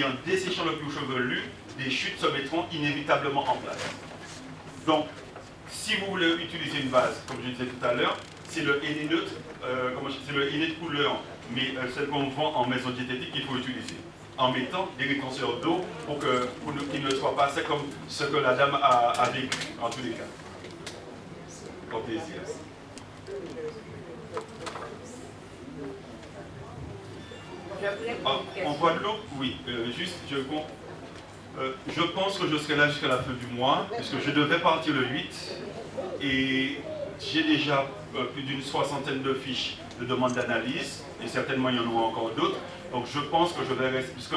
Et en desséchant le cuir chevelu, des chutes se mettront inévitablement en place. Donc, si vous voulez utiliser une base, comme je disais tout à l'heure, c'est le henné neutre, c'est le henné de couleur, mais celle qu'on vend en maison diététique qu'il faut utiliser, en mettant des rétenseurs d'eau pour qu'il ne soit pas sec comme ce que la dame a vécu, en tous les cas. Au plaisir. En Guadeloupe, oui, je pense que je serai là jusqu'à la fin du mois, puisque je devais partir le 8, et j'ai déjà plus d'une soixantaine de fiches de demande d'analyse, et certainement il y en aura encore d'autres, donc je pense que je vais rester, puisque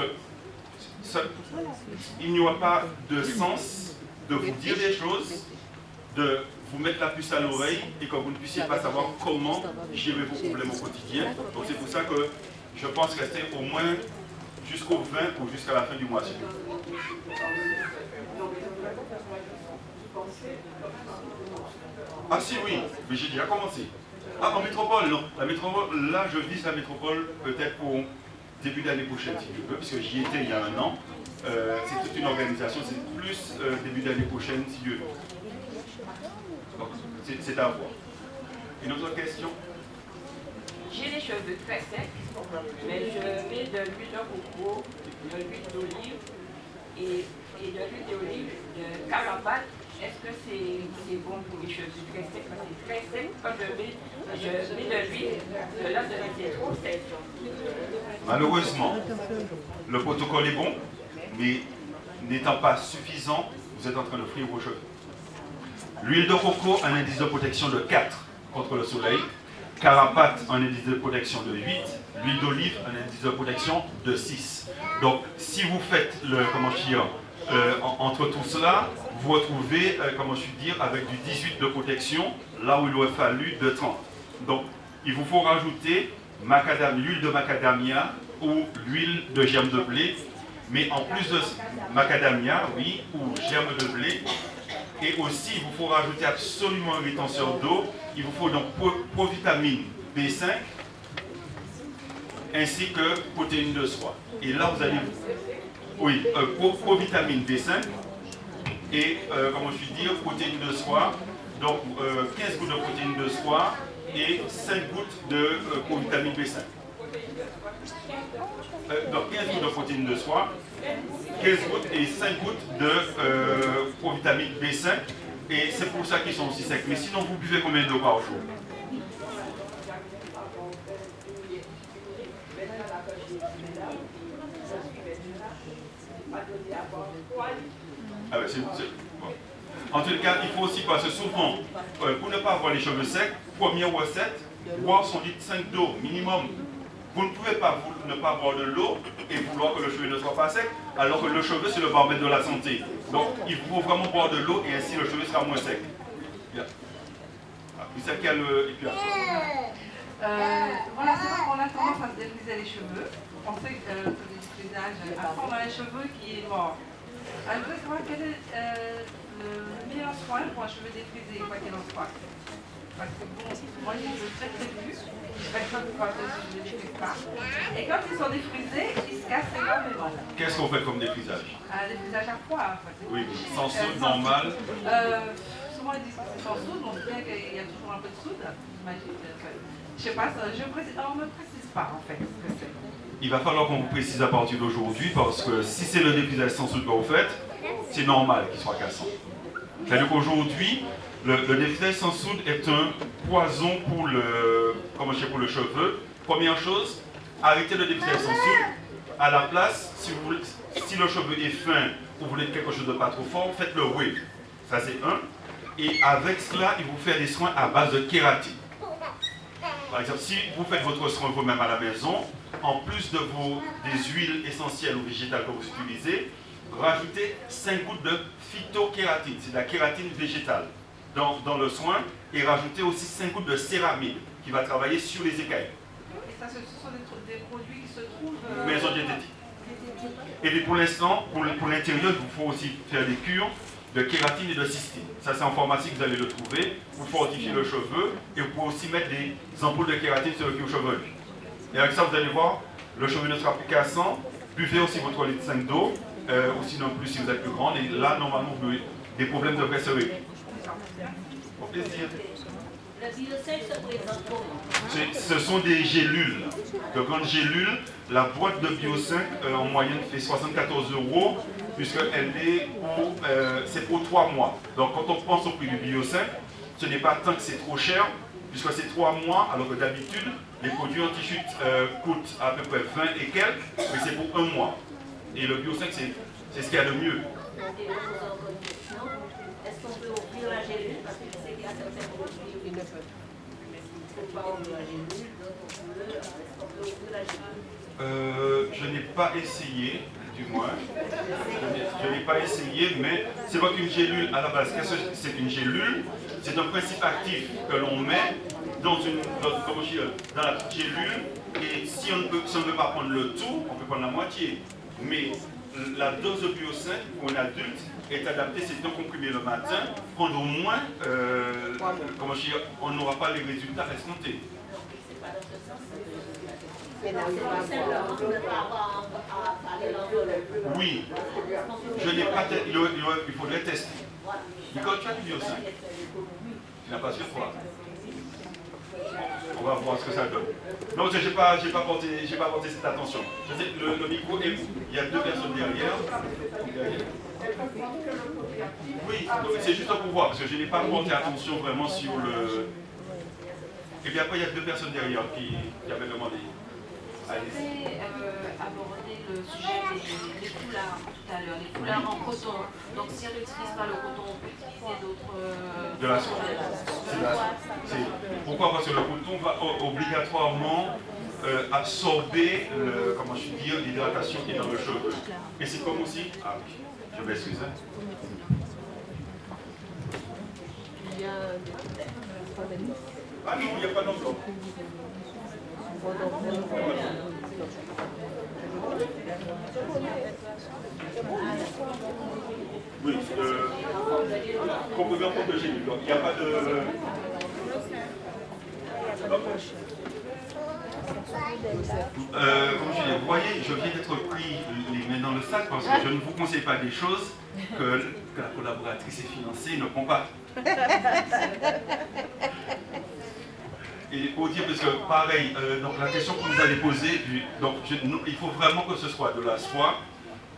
il n'y aura pas de sens de vous dire des choses, de vous mettre la puce à l'oreille, et que vous ne puissiez pas savoir comment gérer vos problèmes au quotidien. Donc c'est pour ça que je pense rester au moins jusqu'au 20 ou jusqu'à la fin du mois. Ah si, oui, mais j'ai déjà commencé. Ah, en métropole, non. La métropole, là, je vise la métropole peut-être pour début d'année prochaine, si je veux, puisque j'y étais il y a un an. C'est toute une organisation, c'est plus début d'année prochaine, si Dieu veut. C'est à voir. Une autre question? J'ai les cheveux très secs, mais je mets de l'huile de coco, de l'huile d'olive et de l'huile d'olive de carapate. Est-ce que c'est bon pour les cheveux très secs? Parce que c'est très sec. Quand je mets de l'huile, là, c'est trop sec. Malheureusement, le protocole est bon, mais n'étant pas suffisant, vous êtes en train de frire vos cheveux. L'huile de coco, un indice de protection de 4 contre le soleil. Carapate, un indice de protection de 8. L'huile d'olive, un indice de protection de 6. Donc, si vous faites entre tout cela, vous retrouvez, avec du 18 de protection, là où il aurait fallu de 30. Donc, il vous faut rajouter l'huile de macadamia ou l'huile de germe de blé. Mais en plus de macadamia, oui, ou germe de blé, et aussi, il vous faut rajouter absolument un rétenseur d'eau. Il vous faut donc provitamine B5 ainsi que protéines de soie. Et là, vous allez... Oui, provitamine B5 et, protéines de soie. Donc, 15 gouttes de protéines de soie et 5 gouttes de provitamine B5. Donc, 15 gouttes de protéines de soie, 15 gouttes et 5 gouttes de provitamine B5. Et c'est pour ça qu'ils sont aussi secs. Mais sinon, vous buvez combien d'eau par jour? Ah ben, bon. En tout cas, il faut aussi passer souvent, pour ne pas avoir les cheveux secs, première recette, boire son litre 5 d'eau minimum. Vous ne pouvez pas ne pas boire de l'eau et vouloir que le cheveu ne soit pas sec, alors que le cheveu, c'est le baromètre de la santé. Donc, il faut vraiment boire de l'eau et ainsi le cheveu sera moins sec. Bien. C'est qui a le... Voilà, c'est vrai qu'on a tendance à se défriser les cheveux. On sait que le défrisage, après on a les cheveux qui est mort. Alors, je voudrais savoir quel est le meilleur soin pour un cheveu défrisé, quoi qu'il en soit. Parce que bon, moi j'ai des très vus, personne ne parle de je ne défrise pas. Et quand ils sont défrisés, ils se cassent énormément. Qu'est-ce qu'on fait comme défrisage? Un défrisage à froid, en fait. Oui, sans soude, normal. Souvent ils disent que c'est sans soude, mais on sait bien qu'il y a toujours un peu de soude, j'imagine. Je sais pas, on ne me précise pas en fait ce que c'est. Il va falloir qu'on vous précise à partir d'aujourd'hui, parce que si c'est le défrisage sans soude que vous faites, c'est normal qu'il soit cassant. C'est-à-dire qu'aujourd'hui, le défrisage sans soude est un poison pour le cheveu. Première chose, arrêtez le défrisage sans soude. À la place, si le cheveu est fin ou vous voulez quelque chose de pas trop fort, faites le wave. Ça c'est un. Et avec cela, il vous fait des soins à base de kératine. Par exemple, si vous faites votre soin vous-même à la maison, en plus des huiles essentielles ou végétales que vous utilisez, rajoutez 5 gouttes de phytokératine, c'est de la kératine végétale, dans le soin, et rajoutez aussi 5 gouttes de céramide qui va travailler sur les écailles. Et ça, ce sont des produits qui se trouvent... Maison diététique. Et puis pour l'instant, pour l'intérieur, il vous faut aussi faire des cures de kératine et de cystine. Ça, c'est en pharmacie que vous allez le trouver pour fortifier le cheveu, et vous pouvez aussi mettre des ampoules de kératine sur le cuir chevelu. Et avec ça, vous allez voir, le cheveu ne sera plus cassant Buvez aussi votre litre 5 d'eau, ou sinon plus si vous êtes plus grande, et là, normalement, vous avez des problèmes devraient se régler. Au plaisir. Le Bio5 se présente comment? Ce sont des gélules, de grandes gélules. La boîte de Bio5 en moyenne fait 74 €, puisqu'elle est c'est pour 3 mois. Donc quand on pense au prix du Bio5, ce n'est pas tant que c'est trop cher, puisque c'est 3 mois, alors que d'habitude, les produits anti-chute coûtent à peu près 20 et quelques, mais c'est pour 1 mois. Et le Bio5, c'est ce qu'il y a de mieux. Est-ce qu'on peut ouvrir la gélule? Parce que je sais qu'il y a certains produits qui ne peuvent pas ouvrir la gélule, donc est-ce qu'on peut ouvrir la gélule? Je n'ai pas essayé, du moins. Je n'ai pas essayé, mais c'est pas qu'une gélule à la base. Qu'est-ce que c'est qu'une gélule? C'est un principe actif que l'on met dans la petite gélule, et si on ne veut pas prendre le tout, on peut prendre la moitié. Mais la dose de Bio5 pour un adulte est adaptée, c'est un comprimé le matin, prendre au moins, on n'aura pas les résultats escomptés. Oui, je n'ai pas il faudrait tester. Nicole, tu as du Bio5? Tu n'as pas sur toi? On va voir ce que ça donne. Non, je n'ai pas porté cette attention. Le micro est où? Il y a 2 personnes derrière. Oui, c'est juste pour voir, parce que je n'ai pas porté attention vraiment sur le... Et puis après, il y a 2 personnes derrière qui avaient demandé. Allez-y. Aborder le sujet des foulards tout à l'heure, les foulards en coton. Donc si on n'utilise pas le coton, on peut utiliser d'autres... De la soie. Pourquoi? Parce que le coton va obligatoirement absorber l'hydratation qui est dans le cheveu. Et c'est comme aussi... Ah oui, je m'excuse. Ah non, il n'y a pas d'enveloppe. Oui, comprimé en forme de gélule. Donc il n'y a pas de... Comme je dis, vous voyez, je viens d'être pris les mains dans le sac parce que je ne vous conseille pas des choses que la collaboratrice et financée ne prend pas. Et pour dire, parce que pareil, donc la question que vous allez poser, donc il faut vraiment que ce soit de la soie,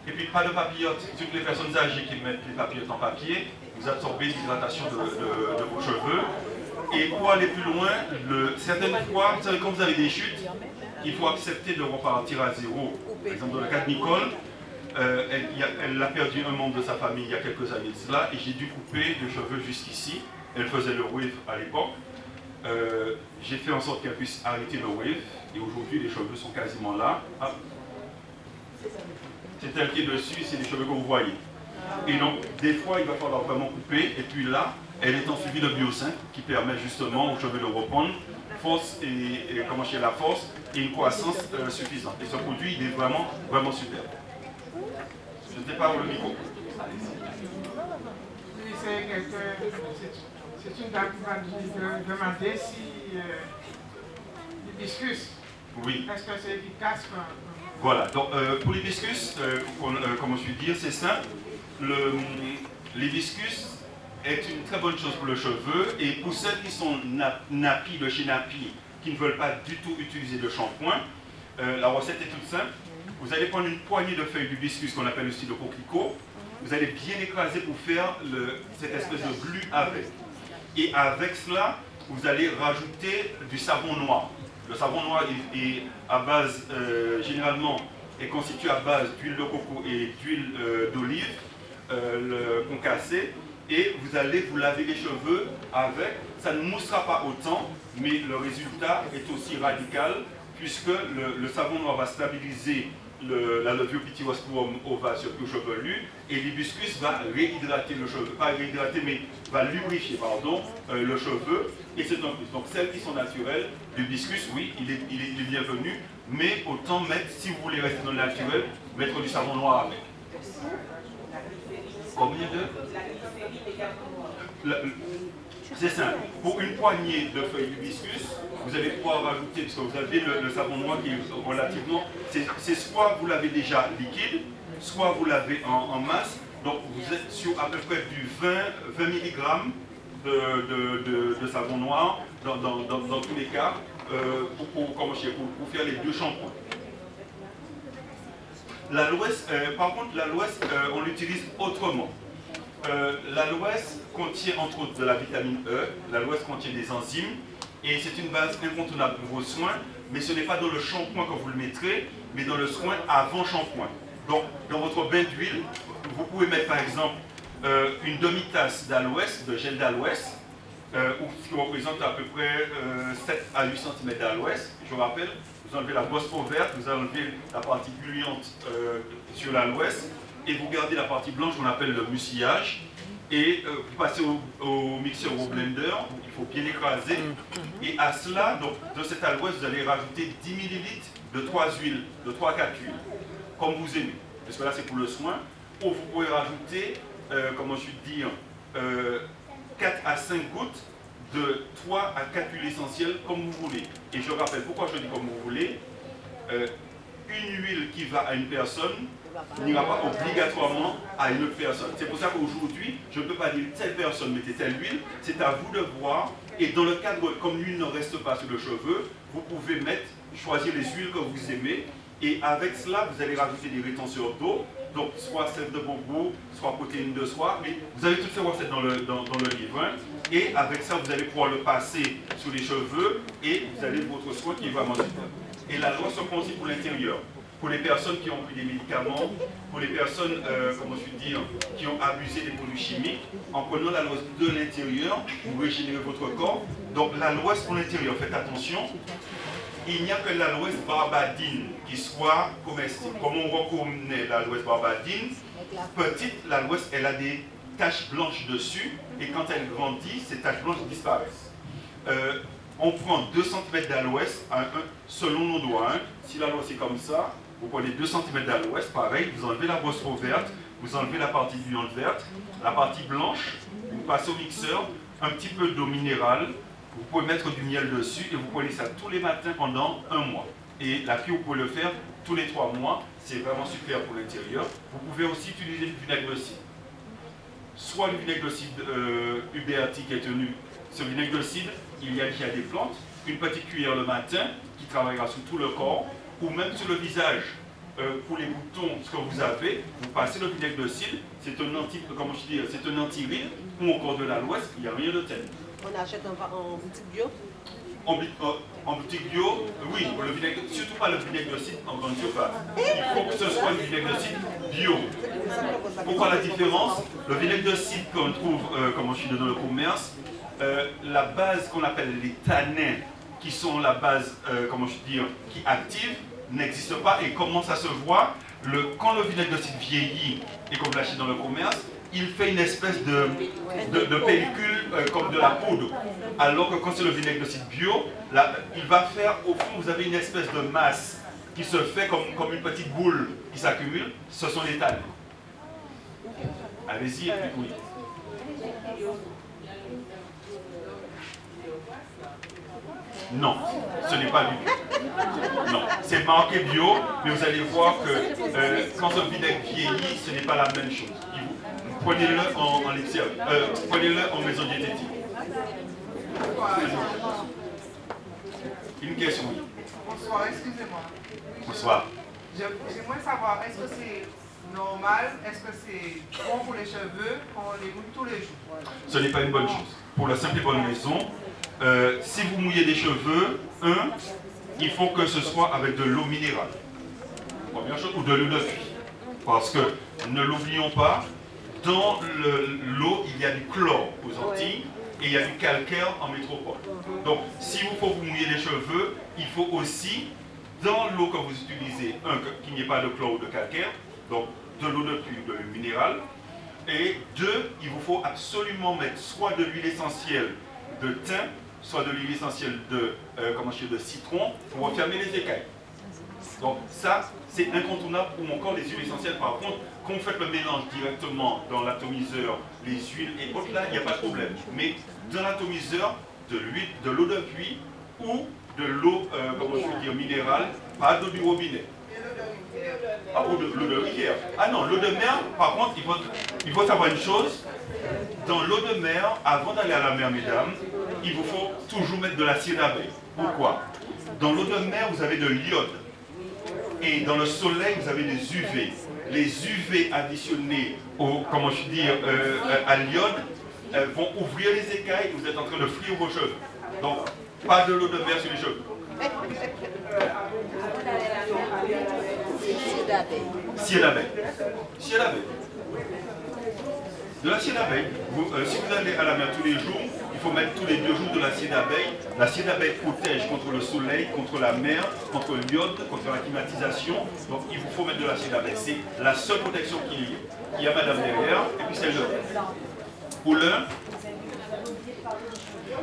et puis pas de papillotes. Toutes les personnes âgées qui mettent les papillotes en papier, vous absorbez l'hydratation de vos cheveux. Et pour aller plus loin, certaines fois, quand vous avez des chutes, il faut accepter de repartir à zéro. Par exemple, dans le cas de Nicole, elle a perdu un membre de sa famille il y a quelques années de cela, et j'ai dû couper les cheveux jusqu'ici. Elle faisait le wave à l'époque. J'ai fait en sorte qu'elle puisse arrêter le wave, et aujourd'hui les cheveux sont quasiment là. Ah. C'est elle qui est dessus, c'est les cheveux que vous voyez. Et donc des fois il va falloir vraiment couper, et puis là elle est en suivi de Bio5 qui permet justement aux cheveux de reprendre force et la force et une croissance suffisante. Et ce produit il est vraiment super. Je ne sais pas où le micro. C'est une dame qui va demander si l'hibiscus, oui. Est-ce que c'est efficace? Voilà, donc pour l'hibiscus, comme je veux dire, c'est simple. L'hibiscus est une très bonne chose pour le cheveu, et pour ceux qui sont nappy de chez Nappy, qui ne veulent pas du tout utiliser de shampoing, la recette est toute simple. Vous allez prendre une poignée de feuilles d'hibiscus qu'on appelle le stylo coquelicot. Vous allez bien écraser pour faire cette espèce de glu avec. Et avec cela, vous allez rajouter du savon noir. Le savon noir est à base, généralement, est constitué à base d'huile de coco et d'huile d'olive concassée. Et vous allez vous laver les cheveux avec. Ça ne moussera pas autant, mais le résultat est aussi radical, puisque le savon noir va stabiliser la levure Pithivosporum ovale sur tout chevelu, et l'hibiscus va réhydrater le cheveu, pas réhydrater mais va lubrifier le cheveu, et c'est un plus. Donc celles qui sont naturelles, l'hibiscus, oui, il est bienvenu, mais autant mettre, si vous voulez rester dans le naturel, mettre du savon noir avec. Combien de? C'est simple. Pour une poignée de feuilles d'hibiscus, vous allez pouvoir rajouter, parce que vous avez le savon noir qui est relativement... C'est soit vous l'avez déjà liquide, soit vous l'avez en masse. Donc vous êtes sur à peu près du 20 mg de savon noir dans tous les cas pour faire les 2 shampoings. L'aloès, par contre, l'aloès, on l'utilise autrement. L'aloès contient entre autres de la vitamine E, l'aloès contient des enzymes et c'est une base incontournable pour vos soins, mais ce n'est pas dans le shampoing que vous le mettrez, mais dans le soin avant shampoing. Donc, dans votre bain d'huile, vous pouvez mettre par exemple une demi-tasse d'aloès, de gel d'aloès, ce qui représente à peu près 7 à 8 cm d'aloès. Je vous rappelle, vous enlevez la brosse peau verte, vous enlevez la partie gluante sur l'aloès et vous gardez la partie blanche qu'on appelle le mucillage. Et vous passez au mixeur ou au blender, il faut bien écraser. Et à cela, donc, de cette aloès, vous allez rajouter 10 ml de 3 huiles, de 3 à 4 huiles, comme vous aimez. Parce que là, c'est pour le soin. Ou vous pouvez rajouter, comment je vais dire, 4 à 5 gouttes de 3 à 4 huiles essentielles, comme vous voulez. Et je rappelle, pourquoi je dis comme vous voulez, une huile qui va à une personne n'ira pas obligatoirement à une autre personne. C'est pour ça qu'aujourd'hui, je ne peux pas dire telle personne mettez telle huile, c'est à vous de voir. Et dans le cadre, comme l'huile ne reste pas sur le cheveu, vous pouvez choisir les huiles que vous aimez. Et avec cela, vous allez rajouter des rétentieurs d'eau, donc soit sève de bambou, soit protéines de soie. Mais vous avez toutes ces recettes dans le livre. Hein. Et avec ça, vous allez pouvoir le passer sur les cheveux et vous avez votre soin qui va manger. Et la loi se prend aussi pour l'intérieur. Pour les personnes qui ont pris des médicaments, pour les personnes, comment je veux dire, qui ont abusé des produits chimiques, en prenant la loi de l'intérieur, vous régénérez votre corps. Donc la loi pour l'intérieur, faites attention, il n'y a que l'aloès barbadine qui soit comestible. Comme on reconnaît l'aloès barbadine, petite, l'aloès, elle a des taches blanches dessus, et quand elle grandit, ces taches blanches disparaissent. On prend 2 cm d'aloès selon nos doigts. Hein. Si l'aloès est comme ça, vous prenez 2 cm d'aloès, pareil, vous enlevez la brosse peau verte, vous enlevez la partie gluante verte, la partie blanche, vous passez au mixeur, un petit peu d'eau minérale, vous pouvez mettre du miel dessus et vous prenez ça tous les matins pendant 1 mois. Et la fille, vous pouvez le faire tous les 3 mois, c'est vraiment super pour l'intérieur. Vous pouvez aussi utiliser du vinaigre de cidre. Soit le vinaigre de cidre UBRT qui est tenu. Sur le vinaigre de cidre, il y a des plantes, une petite cuillère le matin qui travaillera sur tout le corps, ou même sur le visage. Pour les boutons, ce que vous avez, vous passez le vinaigre de cidre, c'est un anti-ride, ou encore de l'aloès, il n'y a rien de tel. On achète en boutique bio? En boutique bio, oui, le vinaigre, surtout pas le vinaigre de cidre en grande surface. Il faut que ce soit le vinaigre de cidre bio. Pourquoi la différence? Le vinaigre de cidre qu'on trouve, dans le commerce, la base qu'on appelle les tanins, qui sont la base, qui active, n'existe pas. Et comment ça se voit? Quand le vinaigre de cidre vieillit et qu'on l'achète dans le commerce, il fait une espèce de pellicule comme de la poudre. Alors que quand c'est le vinaigre de cidre bio, il va faire, au fond, vous avez une espèce de masse qui se fait comme une petite boule qui s'accumule. Ce sont les tanins. Allez-y, oui. Non, ce n'est pas du bio. Non, c'est marqué bio, mais vous allez voir que quand ce vinaigre vieillit, ce n'est pas la même chose. Prenez-le en litière, prenez-le en maison diététique. Une question, oui. Bonsoir, excusez-moi. Bonsoir. J'aimerais savoir, est-ce que c'est normal, est-ce que c'est bon pour les cheveux qu'on les mouille tous les jours? Ce n'est pas une bonne chose. Pour la simple et bonne raison, si vous mouillez des cheveux, il faut que ce soit avec de l'eau minérale. Première chose, ou de l'eau de cuit. Parce que, ne l'oublions pas, dans l'eau, il y a du chlore aux Antilles et il y a du calcaire en métropole. Donc, s'il vous faut vous mouiller les cheveux, il faut aussi, dans l'eau que vous utilisez, qu'il n'y ait pas de chlore ou de calcaire, donc de l'eau de pluie, de l'eau minérale, et 2, il vous faut absolument mettre soit de l'huile essentielle de thym, soit de l'huile essentielle de citron pour refermer les écailles. Donc ça, c'est incontournable pour mon corps, les huiles essentielles. Par contre, quand vous faites le mélange directement dans l'atomiseur, les huiles et autres, là, il n'y a pas de problème. Mais dans l'atomiseur, de l'huile, de l'eau de pluie ou de l'eau, comment je peux dire, minérale, pas d'eau du robinet. Ah, ou de l'eau de rivière. Ah non, l'eau de mer, par contre, il faut savoir une chose. Dans l'eau de mer, avant d'aller à la mer, mesdames, il vous faut toujours mettre de l'acide d'abeille. Pourquoi? Dans l'eau de mer, vous avez de l'iode. Et dans le soleil, vous avez des UV. Les UV additionnés au, comment je dis, à l'iode vont ouvrir les écailles et vous êtes en train de frire vos cheveux. Donc, pas de l'eau de mer sur les cheveux. Cire d'abeille. Cire d'abeille. De la cire d'abeille. Si vous allez à la mer tous les jours, il faut mettre tous les 2 jours de la cire d'abeille. La cire d'abeille protège contre le soleil, contre la mer, contre l'iode, contre la climatisation. Donc il vous faut mettre de la cire d'abeille. C'est la seule protection qu'il y a. Il y a madame derrière, et puis c'est le. Pour l'un.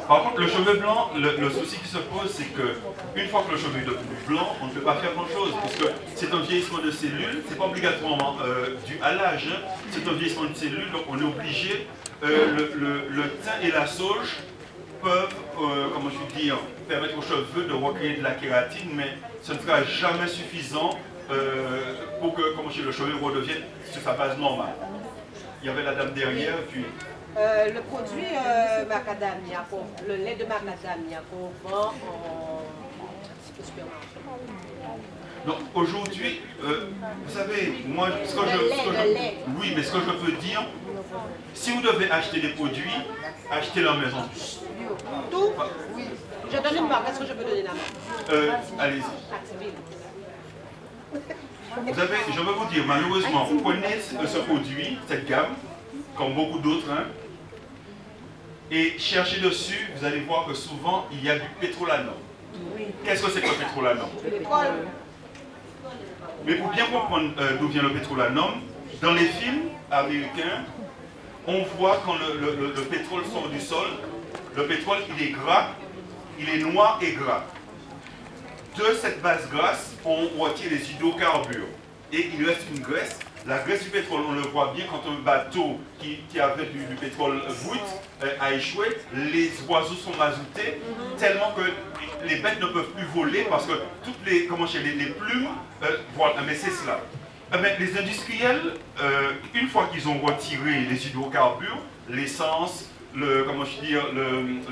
Par contre, le cheveu blanc, le souci qui se pose, c'est que une fois que le cheveu est devenu blanc, on ne peut pas faire grand-chose, puisque c'est un vieillissement de cellules, c'est pas obligatoirement dû à l'âge, hein. C'est un vieillissement de cellules, donc on est obligé, le thym et la sauge peuvent, comment je veux dire, permettre aux cheveux de recréer de la kératine, mais ce ne sera jamais suffisant pour que, comment je dis, le cheveu redevienne sur sa base normale. Il y avait la dame derrière, puis... le produit macadamia, le lait de macadamia qu'on vend en supermarché. Donc aujourd'hui, vous savez, moi, oui, mais ce que je peux dire, si vous devez acheter des produits, achetez-les en maison. Tout? Oui. Je donne une marque, est-ce que je peux donner la marque? Allez-y. Vous savez, je veux vous dire, malheureusement, vous prenez ce produit, cette gamme, comme beaucoup d'autres, hein, et cherchez dessus, vous allez voir que souvent, il y a du pétrolanom. Qu'est-ce que c'est que le pétrolanom? Mais pour bien comprendre d'où vient le pétrolanom, dans les films américains, on voit quand le pétrole sort du sol, le pétrole, il est gras, il est noir et gras. De cette base grasse, on retire les hydrocarbures. Et il reste une graisse. La graisse du pétrole, on le voit bien quand un bateau qui avait du pétrole brut a échoué, les oiseaux sont mazoutés tellement que les bêtes ne peuvent plus voler parce que toutes les, les plumes, voilà, mais c'est cela. Mais les industriels, une fois qu'ils ont retiré les hydrocarbures, l'essence, le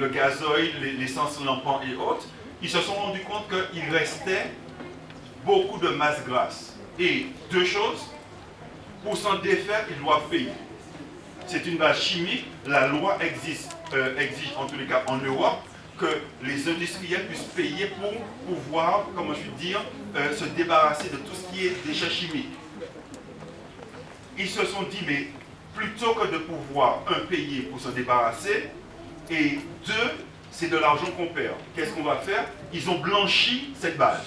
gazoil, l'essence lampant et autres, ils se sont rendus compte qu'il restait beaucoup de masse grasse. Et deux choses, pour s'en défaire, ils doivent payer. C'est une base chimique, la loi exige, en tous les cas en Europe, que les industriels puissent payer pour pouvoir, comment je veux dire, se débarrasser de tout ce qui est déchets chimiques. Ils se sont dit, mais plutôt que de pouvoir, payer pour se débarrasser, et deux, c'est de l'argent qu'on perd. Qu'est-ce qu'on va faire? Ils ont blanchi cette base,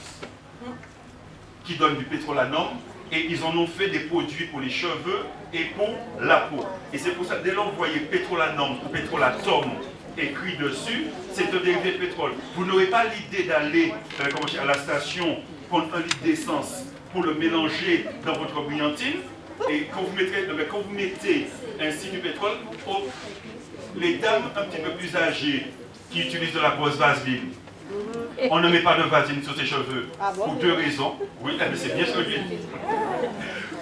qui donne du pétrolanom, et ils en ont fait des produits pour les cheveux et pour la peau. Et c'est pour ça, dès lors que vous voyez pétrolanom ou pétrolatum écrit dessus, c'est un dérivé de pétrole. Vous n'aurez pas l'idée d'aller à la station prendre 1 litre d'essence pour le mélanger dans votre brillantine, et quand vous mettez ainsi du pétrole, les dames un petit peu plus âgées qui utilisent de la grosse vaseline, on ne met pas de vaseline sur ses cheveux, pour deux raisons. Oui, mais c'est bien ce que je dis.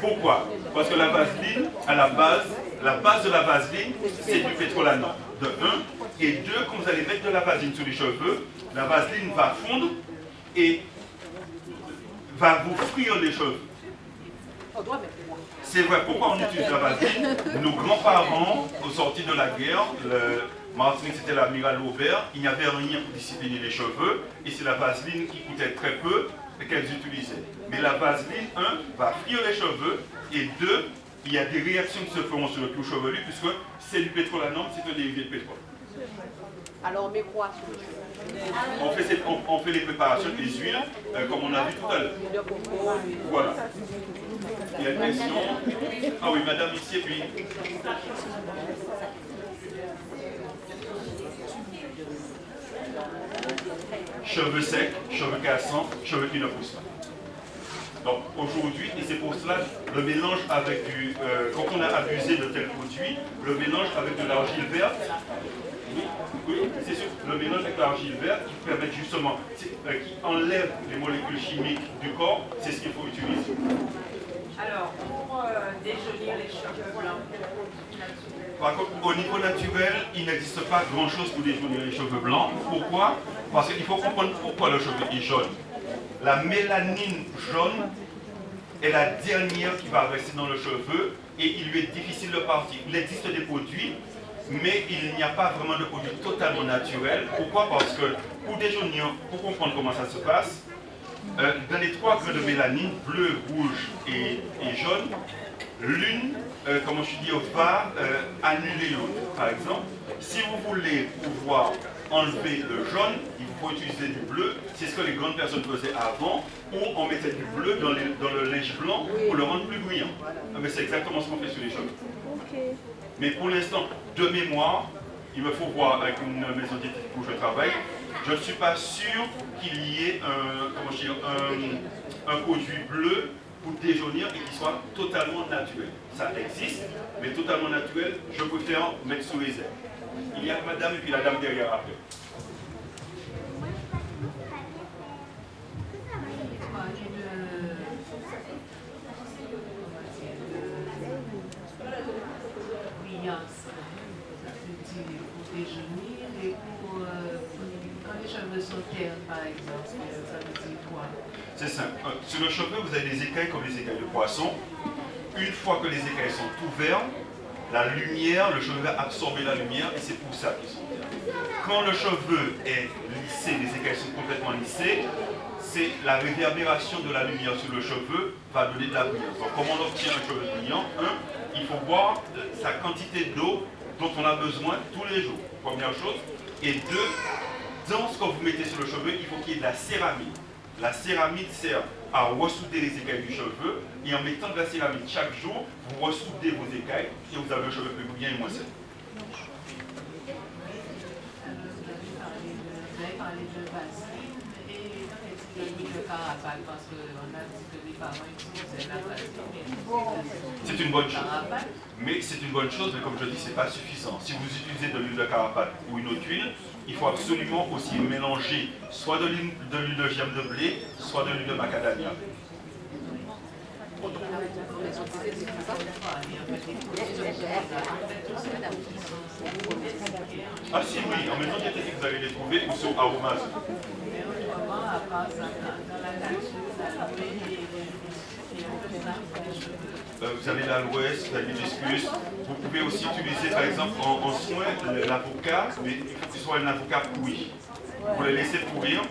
Pourquoi? Parce que la vaseline, à la base de la vaseline, c'est du pétrolanom, de 1. Et 2, quand vous allez mettre de la vaseline sur les cheveux, la vaseline va fondre et va vous frire les cheveux. C'est vrai, pourquoi on utilise la vaseline? Nos grands-parents, au sorti de la guerre, Martinique, c'était l'amiral Aubert, il n'y avait rien pour discipliner les cheveux, et c'est la vaseline qui coûtait très peu qu'elles utilisaient. Mais la vaseline, 1, va frire les cheveux, et 2, il y a des réactions qui se feront sur le cuir chevelu, puisque c'est du pétrolanom, c'est un dérivé de pétrole. Alors on met quoi sur les cheveux? On fait les préparations des huiles, comme on a vu tout à l'heure. Voilà. Il y a une question. Ah oui, madame ici, et puis... Cheveux secs, cheveux cassants, cheveux qui ne poussent pas. Donc aujourd'hui, et c'est pour cela, le mélange avec du... quand on a abusé de tels produits, le mélange avec de l'argile verte, oui, c'est sûr, le mélange avec l'argile verte qui permet justement, qui enlève les molécules chimiques du corps, c'est ce qu'il faut utiliser. Alors, pour déjaunir les cheveux blancs, par contre, au niveau naturel, il n'existe pas grand-chose pour déjaunir les cheveux blancs. Pourquoi? Parce qu'il faut comprendre pourquoi le cheveu est jaune. La mélanine jaune est la dernière qui va rester dans le cheveu et il lui est difficile de partir. Il existe des produits, mais il n'y a pas vraiment de produits totalement naturels. Pourquoi? Parce que pour déjaunir, pour comprendre comment ça se passe, dans les 3 grains de mélanine, bleu, rouge et jaune, l'une, comment je dis, va annuler l'autre. Par exemple, si vous voulez pouvoir enlever le jaune, il faut utiliser du bleu. C'est ce que les grandes personnes faisaient avant, où on mettait du bleu dans le linge blanc pour le rendre plus brillant. Mais c'est exactement ce qu'on fait sur les cheveux. Mais pour l'instant, de mémoire, il me faut voir avec une maison diététique où je travaille, je ne suis pas sûr qu'il y ait un produit bleu pour déjaunir et qui soit totalement naturel. Ça existe, mais totalement naturel, je préfère mettre sous réserve. Il y a madame et puis la dame derrière après. Pour déjeuner et pour quand les cheveux sont ternes, par exemple, ça veut dire quoi? C'est simple. Sur le cheveu, vous avez des écailles comme les écailles de poisson. Une fois que les écailles sont ouvertes, la lumière, le cheveu va absorber la lumière et c'est pour ça qu'ils sont ternes. Quand le cheveu est lissé, les écailles sont complètement lissées, c'est la réverbération de la lumière sur le cheveu va donner de la brillance. Donc comment on obtient un cheveu brillant? Il faut boire sa quantité d'eau dont on a besoin tous les jours, première chose. Et 2, dans ce que vous mettez sur le cheveu, il faut qu'il y ait de la céramide. La céramide sert à ressouder les écailles du cheveu, et en mettant de la céramide chaque jour, vous ressoudez vos écailles, et vous avez un cheveu plus brillant et moins sec. Vous avez parlé de vaseline et de carapace, parce qu'on a dit que les parents utilisaient la vaseline. C'est une bonne chose. Mais c'est une bonne chose, mais comme je dis, ce n'est pas suffisant. Si vous utilisez de l'huile de carapace ou une autre huile, il faut absolument aussi mélanger soit de l'huile de germe de blé, soit de l'huile de macadamia. Ah si, oui, en maison diététique, vous allez les trouver ou sur Aromase. Vous avez l'aloès, vous avez l'hibiscus. Vous pouvez aussi utiliser par exemple en soin l'avocat, mais il faut que ce soit un avocat pourri. Vous le laissez pourrir.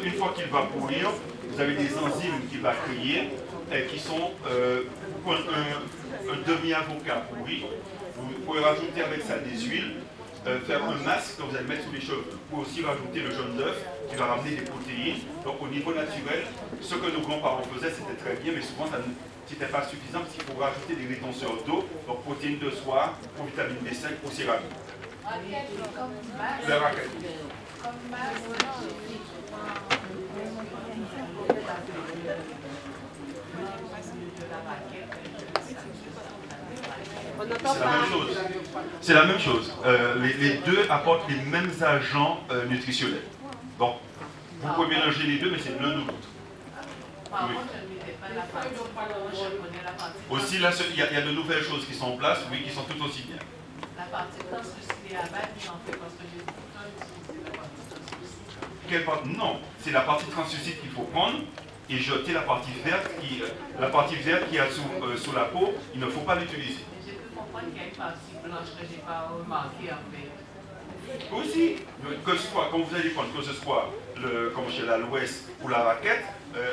Une fois qu'il va pourrir, vous avez des enzymes qu'il va créer qui sont un demi-avocat pourri. Vous pouvez rajouter avec ça des huiles, faire un masque que vous allez mettre sous les cheveux. Vous pouvez aussi rajouter le jaune d'œuf qui va ramener des protéines. Donc au niveau naturel, ce que nos grands-parents faisaient, c'était très bien, mais souvent ça n'était pas suffisant parce qu'il faut rajouter des rétenteurs d'eau, donc protéines de soie, pour vitamine B5, pour céramide. Le raquette. C'est la même chose. C'est la même chose. Les deux apportent les mêmes agents nutritionnels. Donc, vous pouvez mélanger les deux, mais c'est l'un ou l'autre. Oui. Aussi, là, il y a de nouvelles choses qui sont en place, oui, qui sont tout aussi bien. La partie translucide et abat, j'en fais parce que j'ai tout le temps utilisé la partie translucide. Quelle partie? Non, c'est la partie translucide qu'il faut prendre et jeter la partie verte qui est sous la peau, il ne faut pas l'utiliser. J'ai pu comprendre qu'il y a une partie blanche que je n'ai pas remarquée en fait. Aussi, que ce soit, quand vous allez prendre, que ce soit comme chez l'aloès ou la raquette,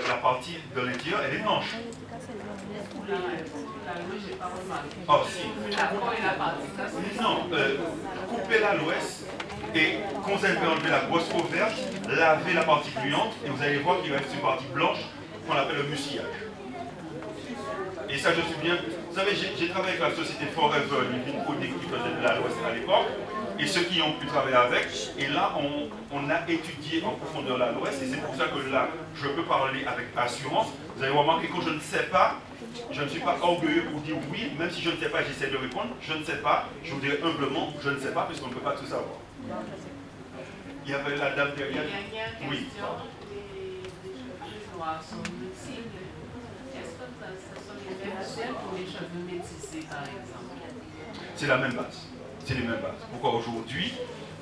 la partie de l'intérieur, elle est blanche. J'ai pas remarqué. Oh si. La peau et la partie. Non, coupez l'aloès et quand vous allez enlever la grosse peau verte, lavez la partie gluante et vous allez voir qu'il reste une partie blanche qu'on appelle le mucillage. Et ça, je suis bien. Vous savez, j'ai travaillé avec la société Forever Living Product qui faisait de l'aloès à l'époque. et ceux qui ont pu travailler avec. Et là, on a étudié en profondeur la loi, et c'est pour ça que là, je peux parler avec assurance. Vous avez remarqué que je ne sais pas, je ne suis pas orgueilleux pour dire oui, même si je ne sais pas, j'essaie de répondre. Je ne sais pas, je vous dirais humblement, je ne sais pas, puisqu'on ne peut pas tout savoir. Il y avait la dame derrière. Oui. Sont multiples. Est-ce que ce sont les mêmes chaînes pour les cheveux métissés, par exemple? C'est la même base. C'est les mêmes bases. Pourquoi aujourd'hui,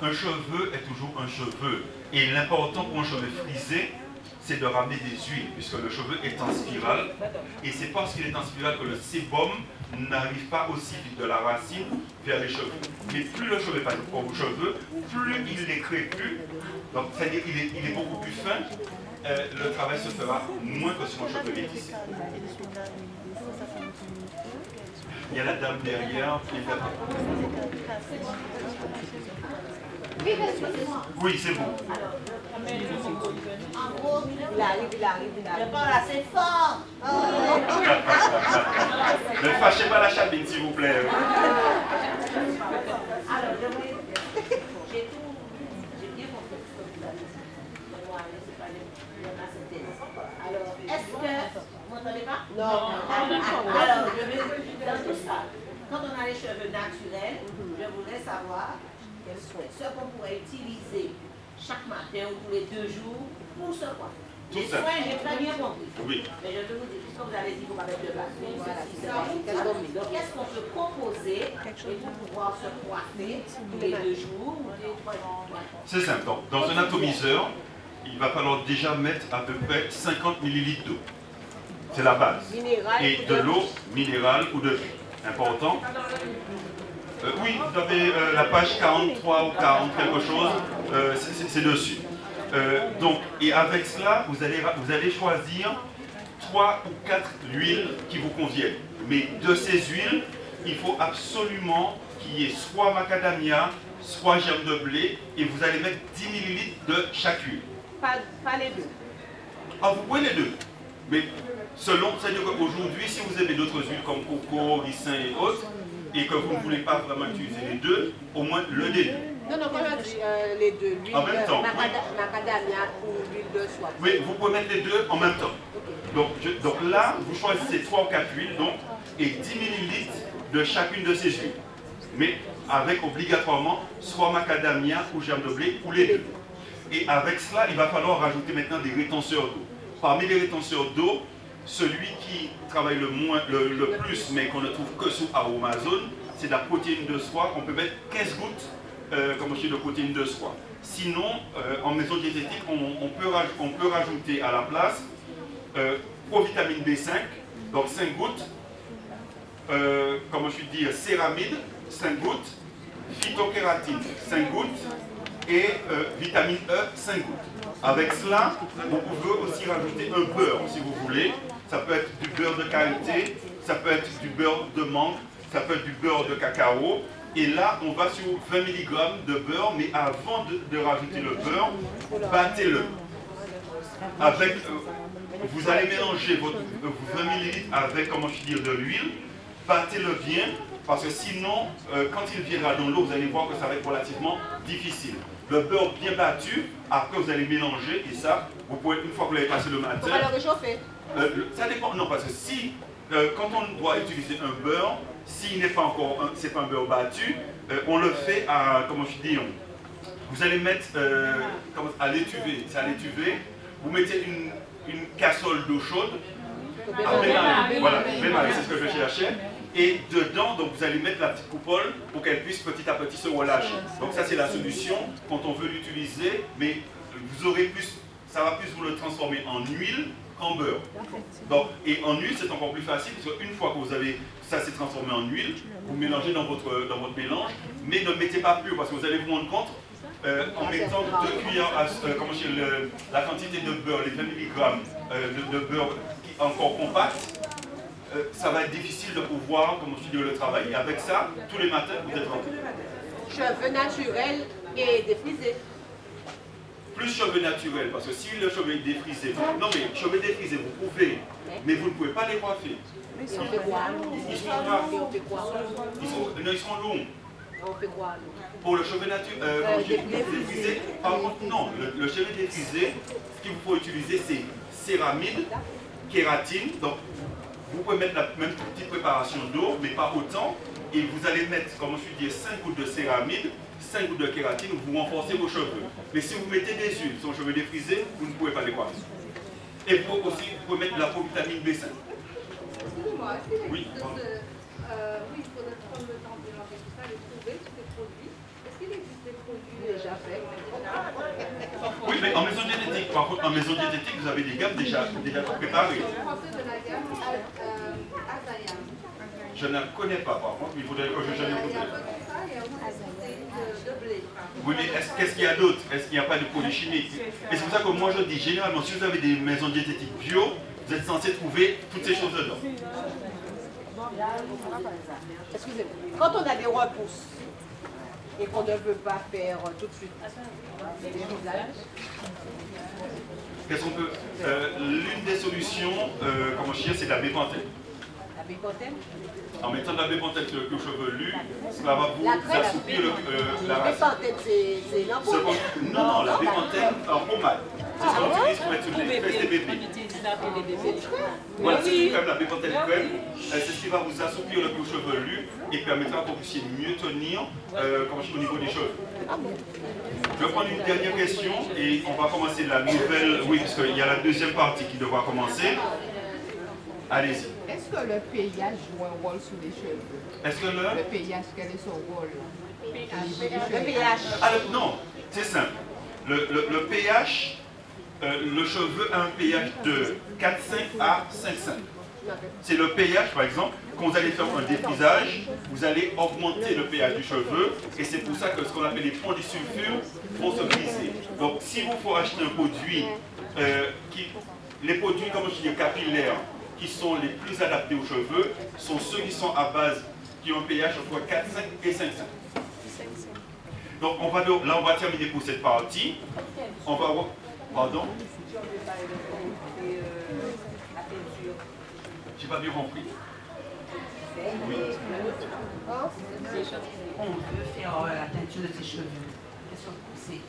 un cheveu est toujours un cheveu. Et l'important pour un cheveu frisé, c'est de ramener des huiles, puisque le cheveu est en spirale. Et c'est parce qu'il est en spirale que le sébum n'arrive pas aussi vite de la racine vers les cheveux. Mais plus le cheveu passe aux cheveux, plus il est crépus, donc c'est-à-dire il est beaucoup plus fin, le travail se fera moins que sur un cheveu métissé. Il y a la dame derrière. Oui, c'est bon. En gros, il arrive. Je parle assez fort. Ne fâchez pas la chabine, s'il vous plaît. Alors, j'ai bien compris ce que vous avez dit. Alors, est-ce que... Vous m'entendez pas? Non. Alors, je vais dans tout ça. Quand on a les cheveux naturels, je voudrais savoir quels sont ceux qu'on pourrait utiliser chaque matin ou tous les 2 jours pour se coiffer. Les soins, j'ai très bien compris. Oui. Mais je vais vous dire, puisque vous avez dit qu'on va mettre de base. Donc, qu'est-ce qu'on peut proposer pour pouvoir se coiffer tous les 2 jours ou 3 jours? C'est simple. Dans un atomiseur, il va falloir déjà mettre à peu près 50 ml d'eau. C'est la base. Et de l'eau minérale ou de vie. Important. Oui, vous avez la page 43 ou 40, quelque chose, c'est dessus. Donc, et avec cela, vous allez choisir 3 ou 4 huiles qui vous conviennent. Mais de ces huiles, il faut absolument qu'il y ait soit macadamia, soit germe de blé, et vous allez mettre 10 ml de chaque huile. Pas les deux. Ah, vous pouvez les deux. Mais selon, c'est-à-dire qu'aujourd'hui, si vous avez d'autres huiles comme coco, ricin et autres, et que vous ne voulez pas vraiment utiliser les deux, au moins le des deux. Non, quand on dit les deux, l'huile en même temps, macadamia ou l'huile de soie. Oui, vous pouvez mettre les deux en même temps. Donc là, vous choisissez 3 ou 4 huiles, donc, et 10 ml de chacune de ces huiles. Mais avec obligatoirement soit macadamia ou germe de blé, ou les deux. Et avec cela, il va falloir rajouter maintenant des rétenseurs d'eau. Parmi les rétenseurs d'eau, celui qui travaille le plus, mais qu'on ne trouve que sous Aromazone, c'est la protéine de soie. On peut mettre 15 gouttes comme je dis, de protéine de soie. Sinon, en maison diététique, on peut rajouter à la place provitamine B5, donc 5 gouttes, comme je dis, céramide, 5 gouttes, phytokératine, 5 gouttes, et vitamine E, 5 gouttes. Avec cela, vous pouvez aussi rajouter un beurre si vous voulez. Ça peut être du beurre de karité, ça peut être du beurre de mangue, ça peut être du beurre de cacao. Et là, on va sur 20 mg de beurre, mais avant de rajouter le beurre, battez-le. Avec, vous allez mélanger vos 20 ml avec, comment je dis, de l'huile, battez-le bien, parce que sinon, quand il viendra dans l'eau, vous allez voir que ça va être relativement difficile. Le beurre bien battu, après vous allez mélanger, et ça, vous pouvez, une fois que vous l'avez passé le matin... On va le réchauffer. Ça dépend, non, parce que si, quand on doit utiliser un beurre, s'il n'est pas encore, c'est pas un beurre battu, on le fait à, comment je dis, vous allez mettre à l'étuvée, c'est à l'étuvée, vous mettez une casserole d'eau chaude, voilà, c'est ce que je cherchais, et dedans, donc vous allez mettre la petite coupole pour qu'elle puisse petit à petit se relâcher. Donc ça c'est la solution quand on veut l'utiliser, mais vous aurez plus, ça va plus vous le transformer en huile qu'en beurre. Donc, et en huile c'est encore plus facile, parce qu'une fois que vous avez, ça s'est transformé en huile, vous mélangez dans votre mélange, mais ne mettez pas plus, parce que vous allez vous rendre compte, en mettant 2 cuillères, la quantité de beurre, les 20 mg de beurre encore compact, ça va être difficile de pouvoir, comme je dis, le travailler. Avec ça, tous les matins, vous êtes rentré. Cheveux naturels et défrisés. Plus cheveux naturels, parce que si le cheveu est défrisé, non mais cheveux défrisés, vous pouvez, mais vous ne pouvez pas les coiffer. Ils sont longs. On fait quoi? Pour le cheveu naturel, défrisé, par contre, non. Le cheveu défrisé, ce qu'il vous faut utiliser, c'est céramide, kératine. Donc, vous pouvez mettre la même petite préparation d'eau, mais pas autant. Et vous allez mettre, comme je dis, 5 gouttes de céramide, 5 gouttes de kératine, vous renforcez vos cheveux. Mais si vous mettez des huiles sur le cheveu défrisé, vous ne pouvez pas les coiffer. Et vous pouvez mettre de la vitamine B5. Excusez-moi, est-ce qu'il Oui, existe oui, il faudrait prendre le temps de mélanger tout ça, de trouver tous ces produits. Est-ce qu'il existe des produits déjà faits? Oui, mais en maison diététique, par contre, en maison diététique, vous avez des gammes déjà préparées. Français de la gamme Azayam. Je ne la connais pas, par contre, mais il faudrait que je Il y a écouté. un peu de ça, il y a aussi des protéines de blé. Oui, mais qu'est-ce qu'il y a d'autre? Est-ce qu'il n'y a pas de produits chimiques? Et c'est pour ça que moi je dis, généralement, si vous avez des maisons diététiques bio, vous êtes censé trouver toutes ces choses dedans. Excusez-moi. Quand on a des repousses et qu'on ne veut pas faire tout de suite les visages, Qu'est-ce qu'on peut... L'une des solutions, comment je dis, c'est de la bépantène. la bicotène, En mettant de la bépantène sur le cuir chevelu, cela va vous la crème, assouplir la la racine. bépantène, c'est l'ampoule. Non, la bépantène en pommade. C'est ce qu'on utilise pour mettre sur les fesses des bébés. Voilà, c'est une crème, la bépantène crème. C'est ce qui va vous assouplir le cuir chevelu et permettra que vous puissiez mieux tenir au niveau des cheveux. Je vais prendre une dernière question et on va commencer la nouvelle. Oui, parce qu'il y a la deuxième partie qui devra commencer. Allez-y. Est-ce que le pH joue un rôle sur les cheveux? Est-ce que Le pH, quel est son rôle? Le pH. Alors, non, c'est simple. Le pH, le cheveu a un pH de 4,5 à 5,5. C'est le pH, par exemple, quand vous allez faire un défrisage, vous allez augmenter le pH du cheveu et c'est pour ça que ce qu'on appelle les ponts du sulfure vont se briser. Donc, si vous faut acheter un produit, les produits, comme je dis, capillaires, qui sont les plus adaptés aux cheveux, sont ceux qui sont à base, qui ont un pH entre 4,5 et 5,5. Donc, là, on va terminer pour cette partie. On va... Pardon? J'ai pas bien compris. Oui. On veut faire la teinture de ses cheveux. Qu'est-ce qu'on sait?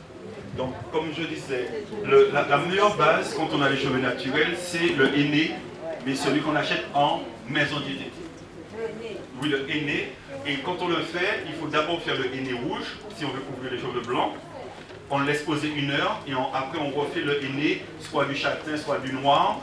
Donc, comme je disais, la meilleure base quand on a les cheveux naturels, c'est le henné, mais celui qu'on achète en maison diététique. Oui, le henné. Et quand on le fait, il faut d'abord faire le henné rouge, si on veut couvrir les cheveux blancs. On le laisse poser 1 heure et après on refait le henné, soit du châtain, soit du noir.